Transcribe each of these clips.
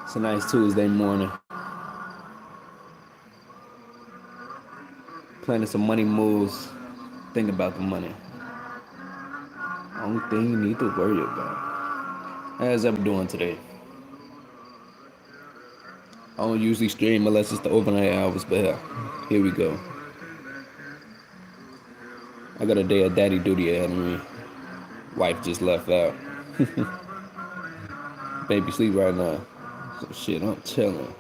It's a nice Tuesday morning. Planning some money moves. Think about the money. Only thing you need to worry about. How's everyone doing today? I don't usually stream unless it's the overnight hours, but here we go. I got a day of daddy duty ahead of me. Wife just left out. Baby sleep right now. So shit, I'm chilling.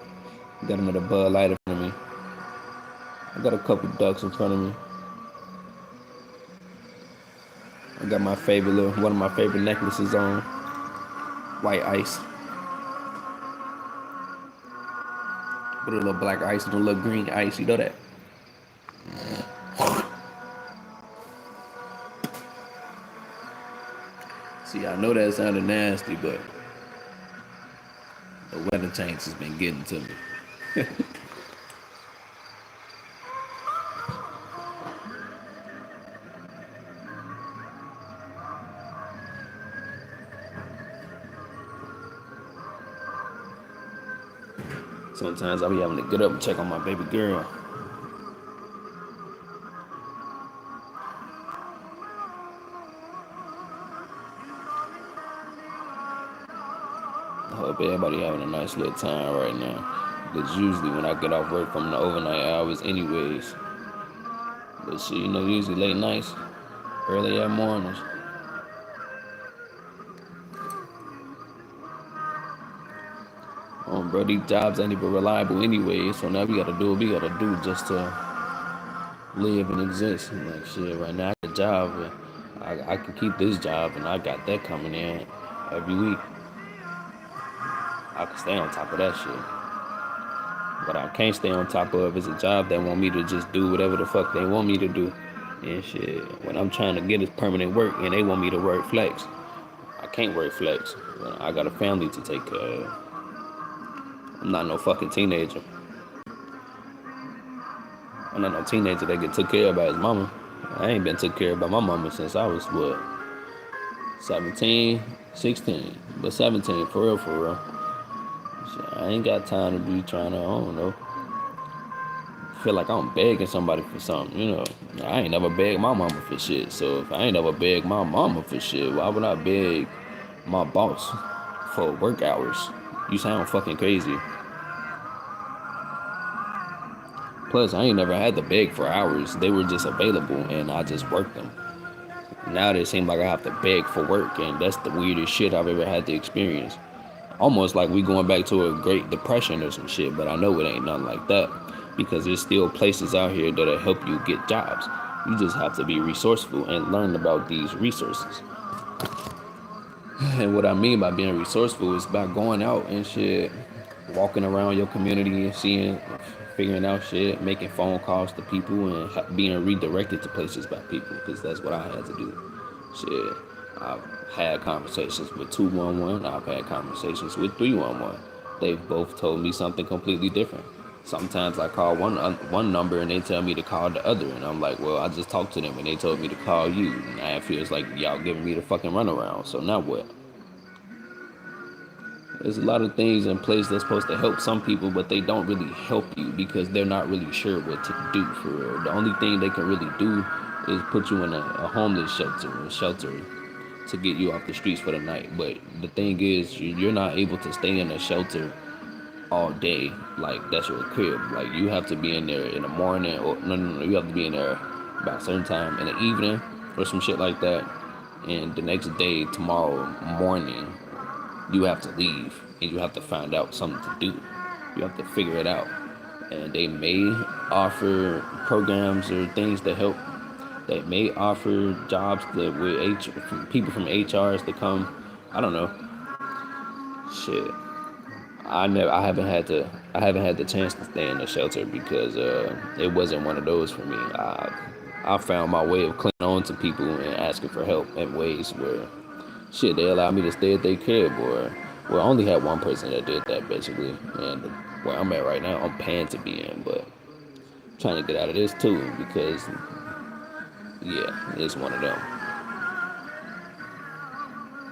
Got another Bud Light in front of me. I got a couple ducks in front of me. I got my favorite one of my favorite necklaces on. White ice. With a little black ice and a little green ice. You know that? See, I know that sounded nasty, but the weather change has been getting to me. Sometimes I be having to get up and check on my baby girl. I hope everybody having a nice little time right now. Because usually when I get off work from the overnight hours anyways. But shit, usually late nights, early mornings. Bro, these jobs ain't even reliable anyway. So now we gotta do what we gotta do just to live and exist. Like shit, right now I got a job. I can keep this job and I got that coming in every week. I can stay on top of that shit. What I can't stay on top of is a job that want me to just do whatever the fuck they want me to do. And shit, what I'm trying to get is permanent work and they want me to work flex. I can't work flex. I got a family to take care of. I'm not no fucking teenager. I'm not no teenager that get took care of by his mama. I ain't been took care of by my mama since I was, what, 17, 16. But 17, for real, for real. Shit, I ain't got time to be trying to, I don't know, feel like I'm begging somebody for something. I ain't never begged my mama for shit. So if I ain't never begged my mama for shit, why would I beg my boss for work hours? You sound fucking crazy. Plus, I ain't never had to beg for hours. They were just available and I just worked them. Now it seems like I have to beg for work, and that's the weirdest shit I've ever had to experience. Almost like we going back to a Great Depression or some shit, but I know it ain't nothing like that because there's still places out here that'll help you get jobs. You just have to be resourceful and learn about these resources. And what I mean by being resourceful is by going out and shit, walking around your community and figuring out shit, making phone calls to people and being redirected to places by people, because that's what I had to do. Shit, I've had conversations with 211. I've had conversations with 311. They've both told me something completely different. Sometimes I call one number and they tell me to call the other, and I'm like, well, I just talked to them and they told me to call you. Now it feels like y'all giving me the fucking runaround. So now what? There's a lot of things in place that's supposed to help some people, but they don't really help you because they're not really sure what to do for real. The only thing they can really do is put you in a homeless shelter to get you off the streets for the night. But the thing is, you're not able to stay in a shelter all day. Like, that's your crib. Like, you have to be in there in the morning, or no, you have to be in there by a certain time in the evening or some shit like that. And the next day, tomorrow morning, you have to leave and you have to find out something to do. You have to figure it out. And they may offer programs or things to help. They may offer jobs that with people from HRs to come. I don't know. Shit. I haven't had the chance to stay in a shelter because it wasn't one of those for me. I found my way of clinging on to people and asking for help in ways where shit, they allowed me to stay at their crib, or well, I only had one person that did that basically, and where I'm at right now, I'm paying to be in, but I'm trying to get out of this too because yeah, it's one of them.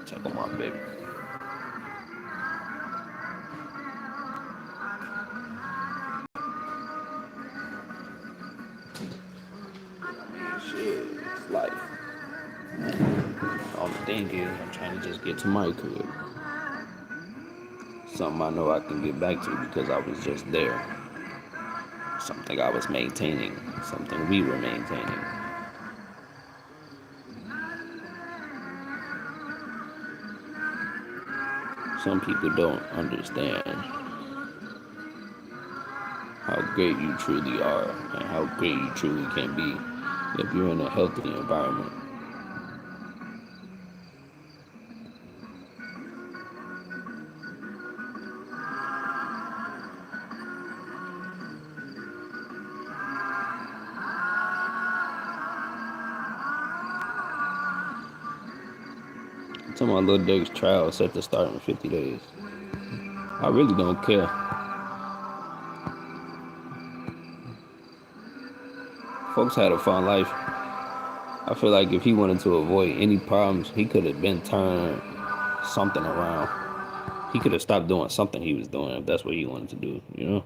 Check on my baby. life. All the thing is, I'm trying to just get to my crib. Something I know I can get back to because I was just there. Something I was maintaining. Something we were maintaining. Some people don't understand how great you truly are and how great you truly can be if you're in a healthy environment. Some of my little Dirk's trial set to start in 50 days. I really don't care. Folks had a fun life. I feel like if he wanted to avoid any problems, he could have been turned something around. He could have stopped doing something he was doing if that's what he wanted to do, you know?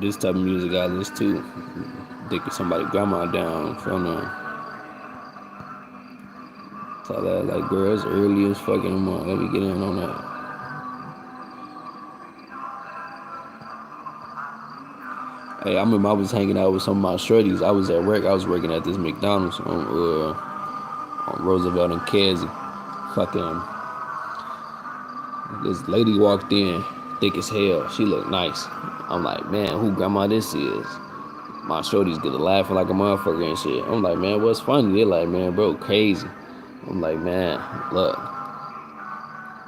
This type of music I listen to, dicking somebody grandma down from them. Tell that like girls early as fucking month. Let me get in on that. Hey, I remember I was hanging out with some of my shorties. I was at work. I was working at this McDonald's on Roosevelt and Casey. Fucking this lady walked in, thick as hell. She looked nice. I'm like, man, who grandma this is? My shorties get to laughing like a motherfucker and shit. I'm like, man, what's funny? They're like, man, bro, crazy. I'm like, man, look,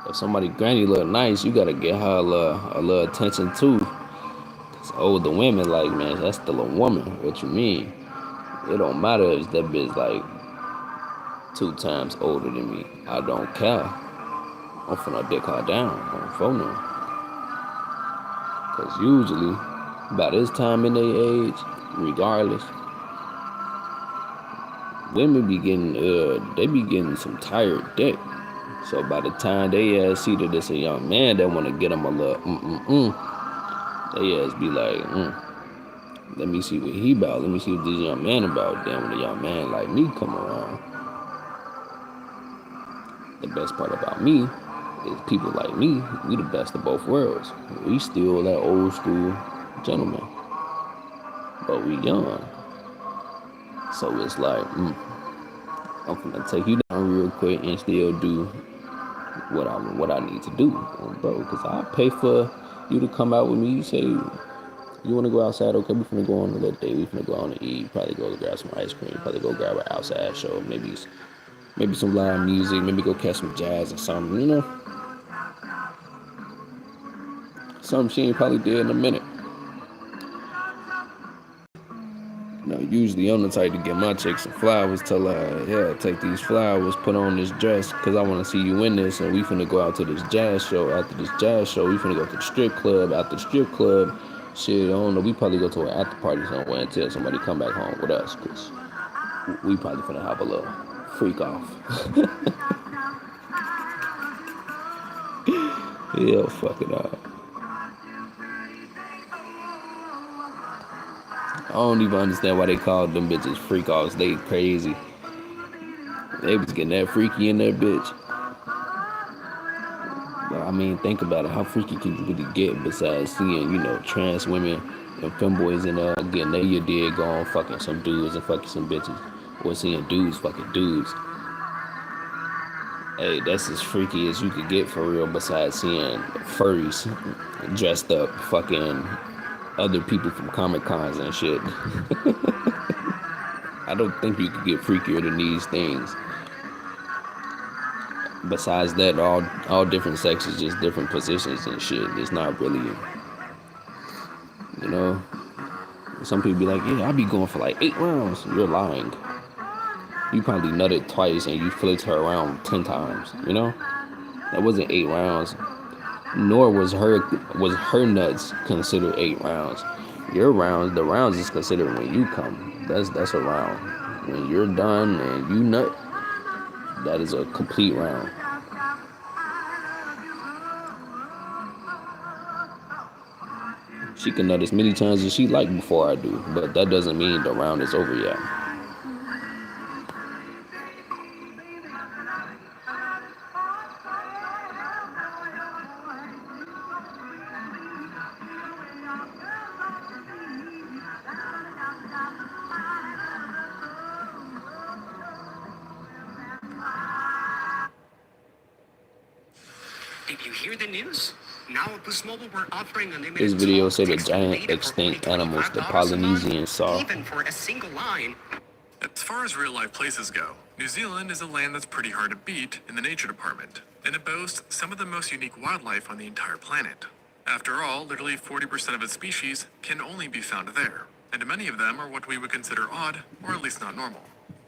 if somebody granny look nice, you gotta get her a little attention too. Cause older women like, man, that's still a woman. What you mean? It don't matter if that bitch like 2 times older than me. I don't care. I'm finna dick her down on phone them. Cause usually, by this time in their age, regardless, women be getting they be getting some tired dick. So by the time they see that it's a young man that want to get them a little they be like, let me see what he about. Let me see what this young man about. Then when a young man like me come around, the best part about me is people like me, we the best of both worlds. We still that old school gentleman, but we young. So it's like, I'm gonna take you down real quick and still do what I need to do, bro. Because I pay for you to come out with me. You say you want to go outside? Okay, we finna go on a little date. We finna go on to eat. Probably go grab some ice cream. Probably go grab an outside show. Maybe some live music. Maybe go catch some jazz or something. You know, something she ain't probably did in a minute. You know, usually I'm the type to get my chick some flowers, tell her, yeah, take these flowers, put on this dress, because I want to see you in this, and we finna go out to this jazz show. After this jazz show, we finna go to the strip club. After the strip club, shit, I don't know, we probably go to an after party somewhere until somebody come back home with us, because we probably finna have a little freak off. Yeah, fuck it up. I don't even understand why they called them bitches freak offs. They crazy. They was getting that freaky in that bitch. But I mean, think about it. How freaky can you really get besides seeing, trans women and femboys in getting their dig on fucking some dudes and fucking some bitches. Or seeing dudes fucking dudes. Hey, that's as freaky as you could get for real besides seeing furries dressed up fucking other people from Comic Cons and shit. I don't think you could get freakier than these things. Besides that, all different sexes, just different positions and shit. It's not really, you know. Some people be like, yeah, I be going for like 8 rounds. You're lying. You probably nutted twice and you flipped her around 10 times. You know, that wasn't 8 rounds. Nor was her nuts considered 8 rounds. Your rounds, the rounds is considered when you come. That's a round. When you're done and you nut, that is a complete round. She can nut as many times as she like before I do, but that doesn't mean the round is over yet. Did you hear the news? Now at Boost Mobile, we're offering This unlimited video talk, said the text, and giant data for only extinct animals the $25 a month, Polynesians saw. even for a single line. As far as real-life places go, New Zealand is a land that's pretty hard to beat in the nature department, and it boasts some of the most unique wildlife on the entire planet. After all, literally 40% of its species can only be found there, and many of them are what we would consider odd, or at least not normal.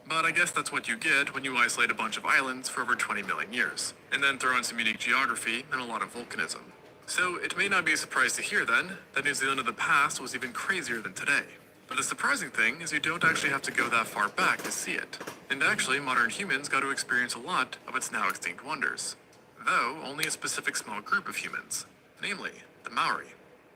But I guess that's what you get when you isolate a bunch of islands for over 20 million years, and then throw in some unique geography and a lot of volcanism. So it may not be a surprise to hear then that New Zealand of the past was even crazier than today. But the surprising thing is you don't actually have to go that far back to see it. And actually, modern humans got to experience a lot of its now extinct wonders. Though, only a specific small group of humans. Namely, the Maori.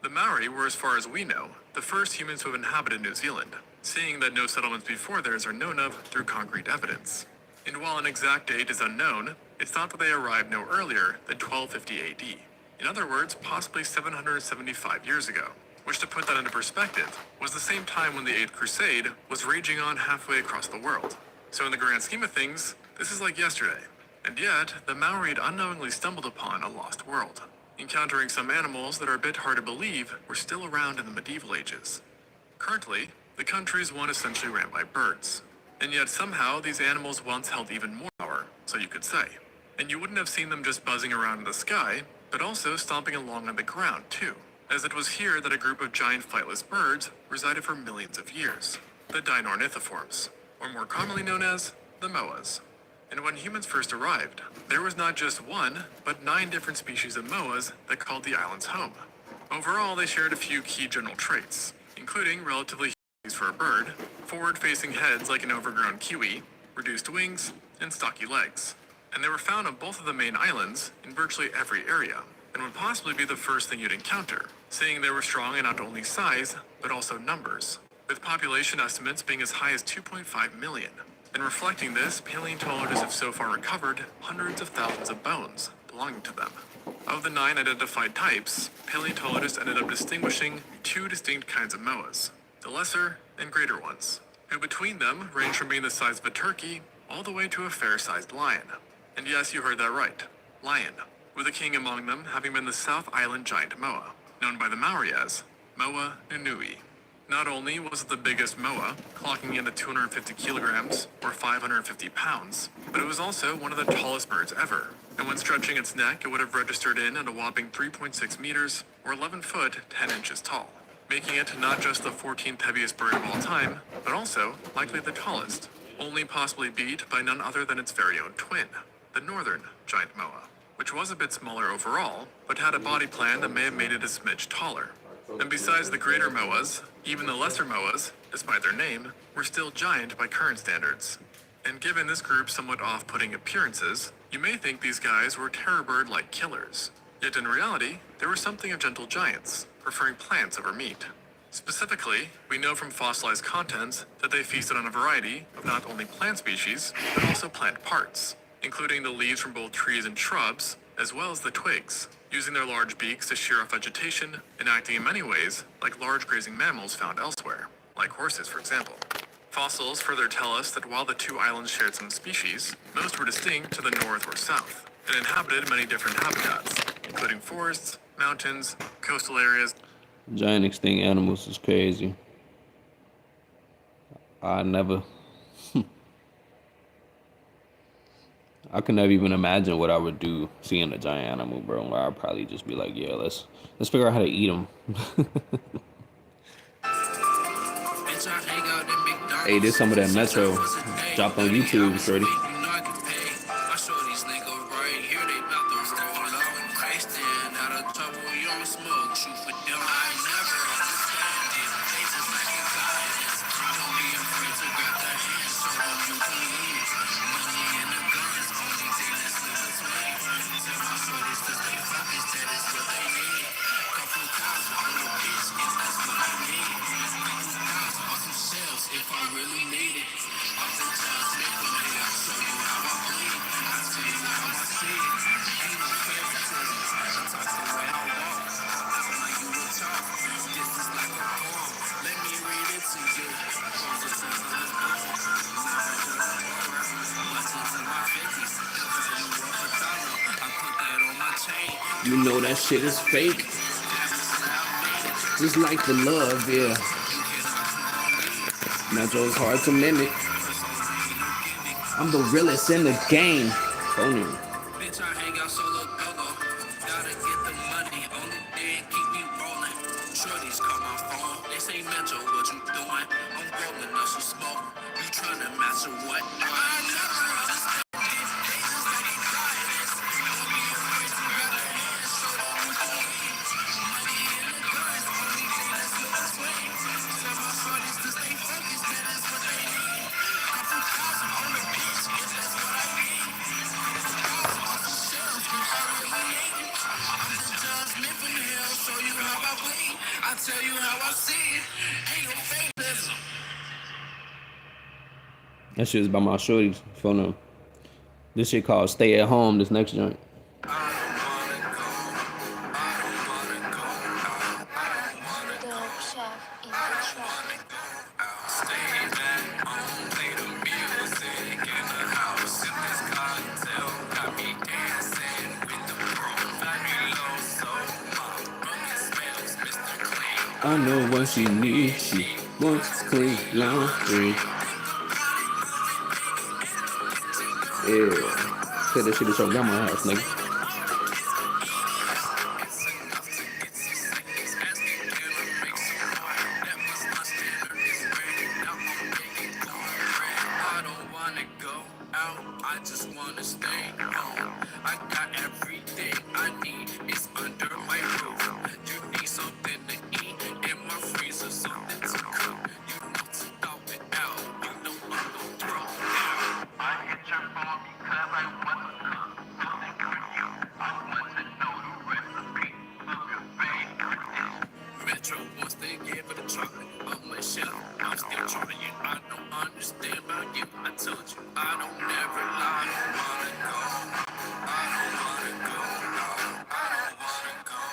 The Maori were, as far as we know, the first humans to have inhabited New Zealand, seeing that no settlements before theirs are known of through concrete evidence. And while an exact date is unknown, it's thought that they arrived no earlier than 1250 AD. In other words, possibly 775 years ago. Which, to put that into perspective, was the same time when the Eighth Crusade was raging on halfway across the world. So in the grand scheme of things, this is like yesterday. And yet, the Maori had unknowingly stumbled upon a lost world, encountering some animals that are a bit hard to believe were still around in the medieval ages. Currently, the country is one essentially ran by birds. And yet somehow these animals once held even more power, so you could say. And you wouldn't have seen them just buzzing around in the sky, but also stomping along on the ground too, as it was here that a group of giant flightless birds resided for millions of years, the Dinornithiforms, or more commonly known as the moas. And when humans first arrived, there was not just one, but 9 different species of moas that called the islands home. Overall, they shared a few key general traits, including relatively huge for a bird, forward-facing heads like an overgrown kiwi, reduced wings, and stocky legs. And they were found on both of the main islands in virtually every area, and would possibly be the first thing you'd encounter, seeing they were strong in not only size, but also numbers, with population estimates being as high as 2.5 million. And reflecting this, paleontologists have so far recovered hundreds of thousands of bones belonging to them. Of the 9 identified types, paleontologists ended up distinguishing 2 distinct kinds of moas, the lesser and greater ones, who between them range from being the size of a turkey all the way to a fair-sized lion. And yes, you heard that right, lion, with the king among them having been the South Island giant moa, known by the Maori as Moa Nunui. Not only was it the biggest moa, clocking in at 250 kilograms, or 550 pounds, but it was also one of the tallest birds ever, and when stretching its neck it would have registered in at a whopping 3.6 meters, or 11 foot 10 inches tall, making it not just the 14th heaviest bird of all time, but also likely the tallest, only possibly beat by none other than its very own twin, the northern giant moa, which was a bit smaller overall, but had a body plan that may have made it a smidge taller. And besides the greater moas, even the lesser moas, despite their name, were still giant by current standards. And given this group's somewhat off-putting appearances, you may think these guys were terror bird-like killers. Yet in reality, they were something of gentle giants, preferring plants over meat. Specifically, we know from fossilized contents that they feasted on a variety of not only plant species, but also plant parts, including the leaves from both trees and shrubs, as well as the twigs, using their large beaks to shear off vegetation and acting in many ways like large grazing mammals found elsewhere, like horses for example. Fossils further tell us that while the 2 islands shared some species, most were distinct to the north or south, and inhabited many different habitats, including forests, mountains, coastal areas. Giant extinct animals is crazy. I never I could never even imagine what I would do seeing a giant animal, bro. Where I'd probably just be like, yeah, let's figure out how to eat them. Hey, this some of that Metro dropped on YouTube, shorty. You know that shit is fake. Just like the love, yeah. Metro's hard to mimic. I'm the realest in the game. Phony. Bitch, I hang out solo dolo. Gotta get the money. Only thing keep me rolling. Shorties call my phone. They say Metro, what you doing? I'm rolling up some smoke. You tryna master what? I never. Tell you how I see it. Ain't no favoritism. That shit is by my shorties. Phone them. This shit called Stay at Home, this next joint. I know what she needs. She wants clean laundry. Yeah. Say that shit at your grandma's house, nigga. I don't wanna go out. I just wanna stay home. I got everything I need. It's under my roof. You need something to eat in my freezer, something to cook. You know to throw it out. You know I'm gonna throw it out. I hit your phone because I want to cook something for you. I want to know the recipe of your favorite. Metro wants to give it a try. On my shelf, I'm still trying. I don't understand about you. I told you I don't never lie. I don't wanna go. I don't wanna go. No, I don't wanna go.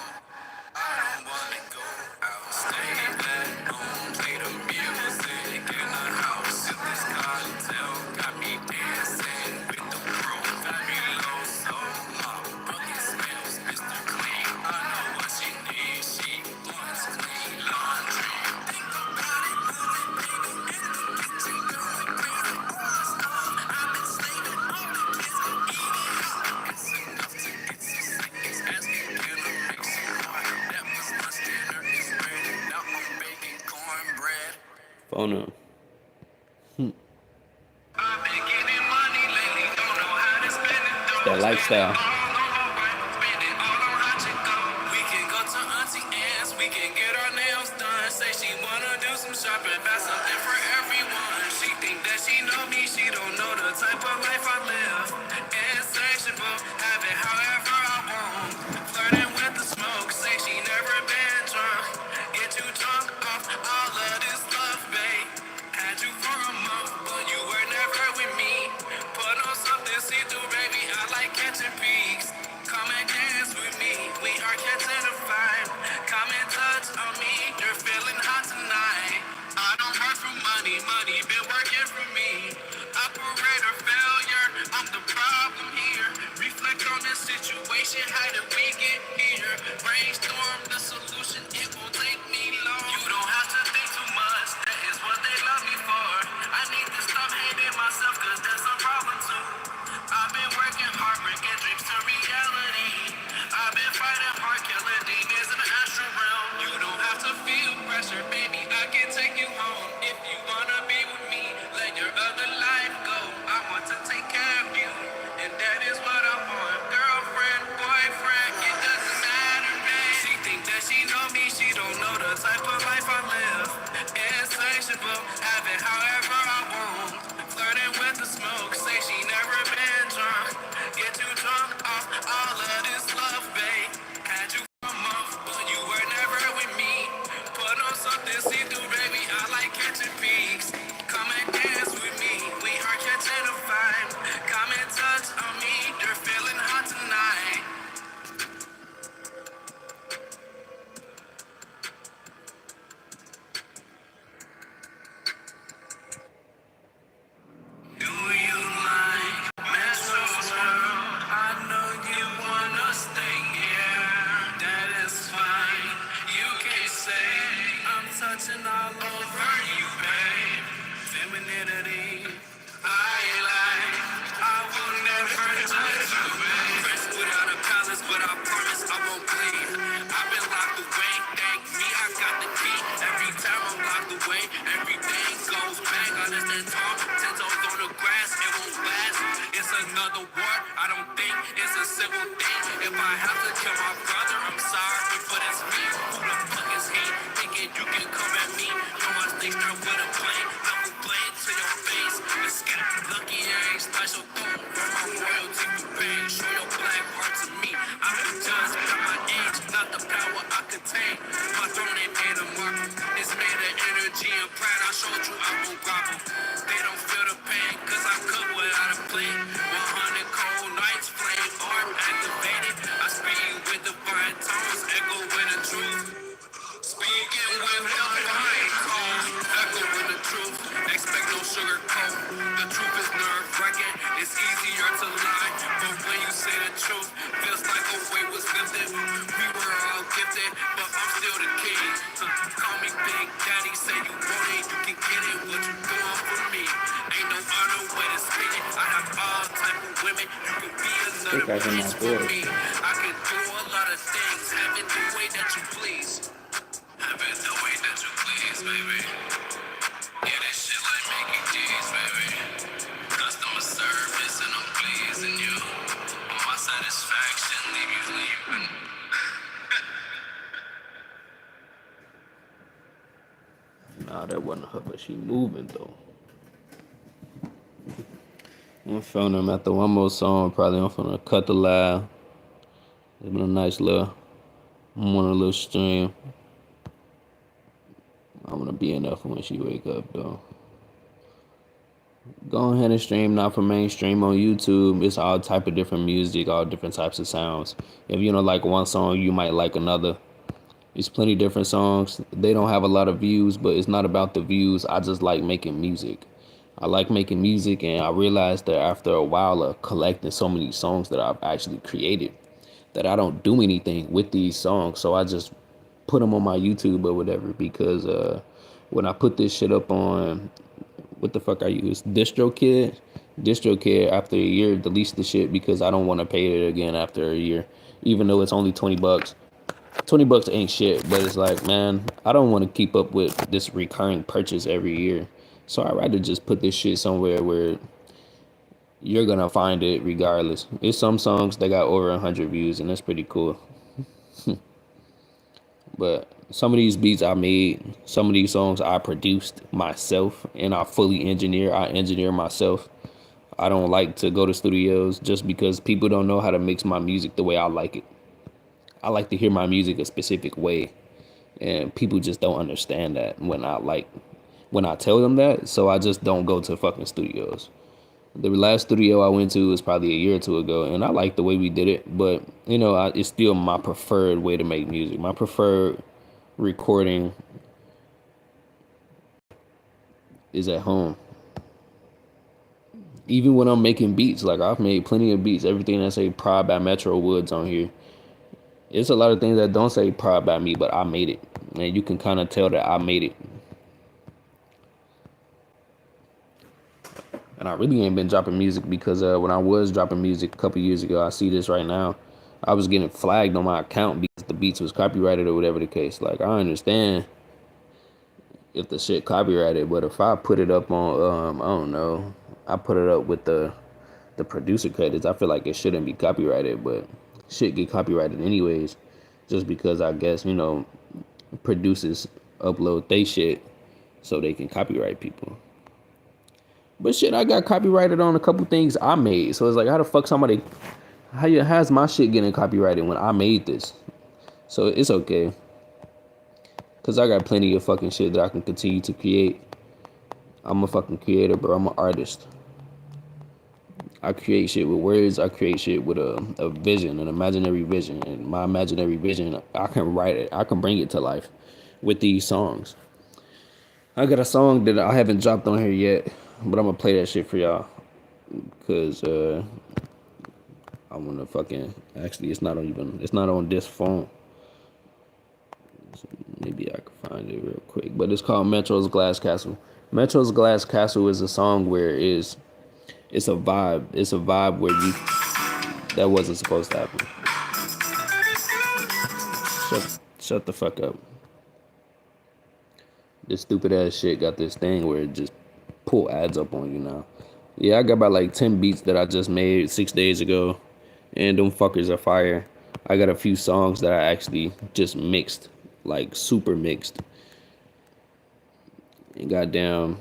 I don't wanna go out. Stay at home, play the music in the house. Sip this cocktail, got me dancing with the pro. Got me low, so my bucket smells Mr. Clean. I know what she needs. She wants clean laundry. Phone up. That lifestyle. We can go to Auntie Anne's, we can get our nails done. Say she wanna do some shopping, buy something for everyone. She think that she know me, she don't know the type of life I live. Insatiable, have it however I want. Flirting with the smoke, say she never been drunk. Get too drunk off all of this love, babe. Had you for a month, but you were never with me. Put on something see-through, baby, I like catching peaks. Come and dance with me, we are catching a vibe. Come and touch on me, you're feeling hot tonight. I don't work for money, money been working for me. Operator failure, I'm the problem here. Reflect on this situation, how did we get here? Brainstorm the solution, it won't take me long. You don't have to think too much, that is what they love me for. I need to stop hating myself, cause that's a problem too. I've been working I can take you home if you wanna be with me. Let your other life go. I want to take care of you, and that is what I want. Girlfriend, boyfriend, it doesn't matter, man. She think that she know me, she don't know the type of life I live. Insatiable, have it however I want. Flirting with the smoke, say she never been drunk. Get too drunk off all of this love, babe. Had you come off, but you were never with me. Put on something see-through, baby. I like catching peaks. Come and dance with me. We are catching a vibe. Come and touch on me. You're feeling hot tonight. Do you like Metro World? I know you wanna stay here. That is fine. You can say I'm touching all over you, babe. Femininity, I like. I will never judge you, babe. Fresh without a palace, but I promise I won't bleed. I've been locked away. Thank me, I got the key. Every time I'm locked away, everything goes bang. I just stand tall, 10 toes on the grass, it won't last. It's another war, I don't think it's a civil thing. If I have to kill my brother, I'm sorry, but it's me. Who the fuck is he? Thinking you can come at me? No, I stay strapped with a plane. I will blade to your face. It's lucky I ain't special though. Where my royalty be paid. Show your black heart to me. I'm the judge by my age, not the power I contain. My throne ain't made of marble. It's made of energy and pride. I showed you I won't grovel. They don't feel the pain, cause I cook without a plate. 100 cold nights, flame arm activated. I speak with divine tones, echo with the truth. Speaking with divine tones, echo with the truth. Expect no sugar coat. The truth is nerve wracking. It's easier to lie, but when you say the truth, feels like a weight was lifted. We were all gifted, but I'm still the king. So call me Big Daddy, say you want it, you can get it. What you doing for me? Ain't no other way to spin it. I have all type of women. You can be another Think I can piece not for do it. me. I can do a lot of things. Have it the way that you please. Have it the way that you please, baby. Yeah, this shit like making cheese, baby. Customer service and I'm pleasing you. My satisfaction leave you leaving. Nah, that wasn't her, but she moving though. I'm feeling them after one more song. Probably I'm finna cut the live. It's been a nice little, I'm on a little stream. I'm gonna be enough when she wake up though. Go ahead and stream Notformainstream on YouTube. It's all type of different music, all different types of sounds. If you don't like one song, you might like another. There's plenty of different songs. They don't have a lot of views, but it's not about the views. I just like making music. I like making music, and I realized that after a while of collecting so many songs that I've actually created, that I don't do anything with these songs. So I just put them on my YouTube or whatever, because when I put this shit up on, what the fuck I use, DistroKid after a year deletes the shit because I don't want to pay it again after a year, even though it's only $20. $20 ain't shit, but it's like, man, I don't want to keep up with this recurring purchase every year. So I'd rather just put this shit somewhere where you're gonna find it regardless. It's some songs that got over 100 views, and that's pretty cool. But some of these beats I made, some of these songs I produced myself, and I fully engineer myself. I don't like to go to studios just because people don't know how to mix my music the way I like it. I like to hear my music a specific way, and people just don't understand that when I tell them that. So I just don't go to fucking studios. The last studio I went to was probably a year or two ago, and I like the way we did it, but you know, it's still my preferred way to make music. My preferred recording is at home. Even when I'm making beats, like I've made plenty of beats. Everything that say Prod by Metro Woods on here. It's a lot of things that don't say Prod by me, but I made it, and you can kind of tell that I made it. And I really ain't been dropping music because when I was dropping music a couple years ago, I see this right now, I was getting flagged on my account because the beats was copyrighted or whatever the case. Like, I understand if the shit copyrighted. But if I put it up on, I don't know, I put it up with the producer credits, I feel like it shouldn't be copyrighted, but shit get copyrighted anyways, just because I guess producers upload they shit so they can copyright people. But shit, I got copyrighted on a couple things I made, so it's like, how the fuck somebody, how's my shit getting copyrighted when I made this? So it's okay, cause I got plenty of fucking shit that I can continue to create. I'm a fucking creator, bro. I'm an artist. I create shit with words. I create shit with a vision, an imaginary vision. And my imaginary vision, I can write it. I can bring it to life with these songs. I got a song that I haven't dropped on here yet, but I'm going to play that shit for y'all. Because I want to fucking... Actually, it's not on this phone. So maybe I can find it real quick. But it's called Metro's Glass Castle. Metro's Glass Castle is a song where it's a vibe. It's a vibe where you... That wasn't supposed to happen. Shut the fuck up. This stupid ass shit got this thing where it just pull ads up on you now. Yeah, I got about like 10 beats that I just made 6 days ago. And them fuckers are fire. I got a few songs that I actually just mixed. Like super mixed. And goddamn.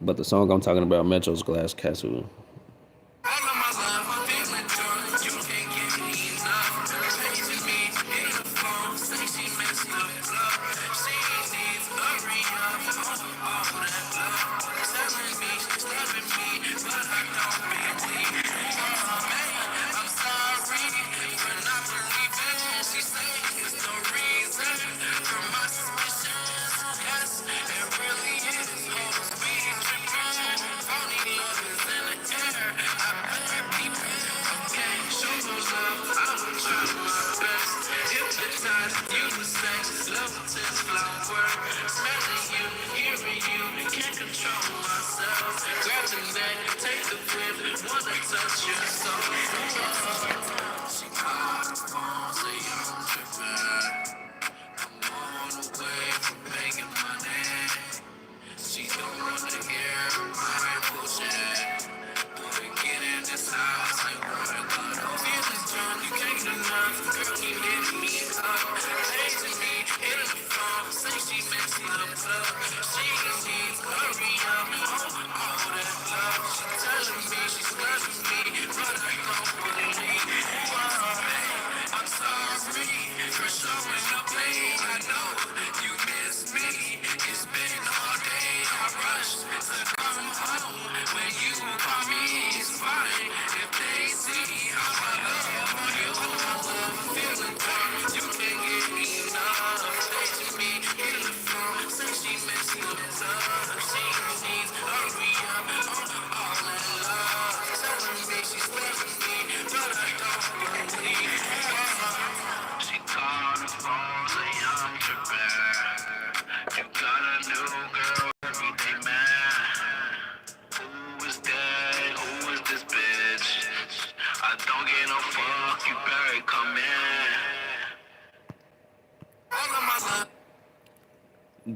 But the song I'm talking about, Metro's Glass Castle.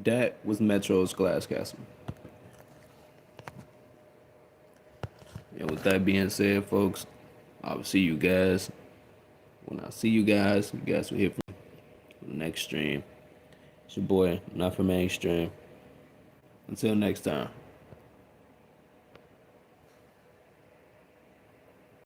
That was Metro's Glass Castle. And with that being said, folks, I'll see you guys. When I see you guys will hear from the next stream. It's your boy, Notformainstream. Until next time.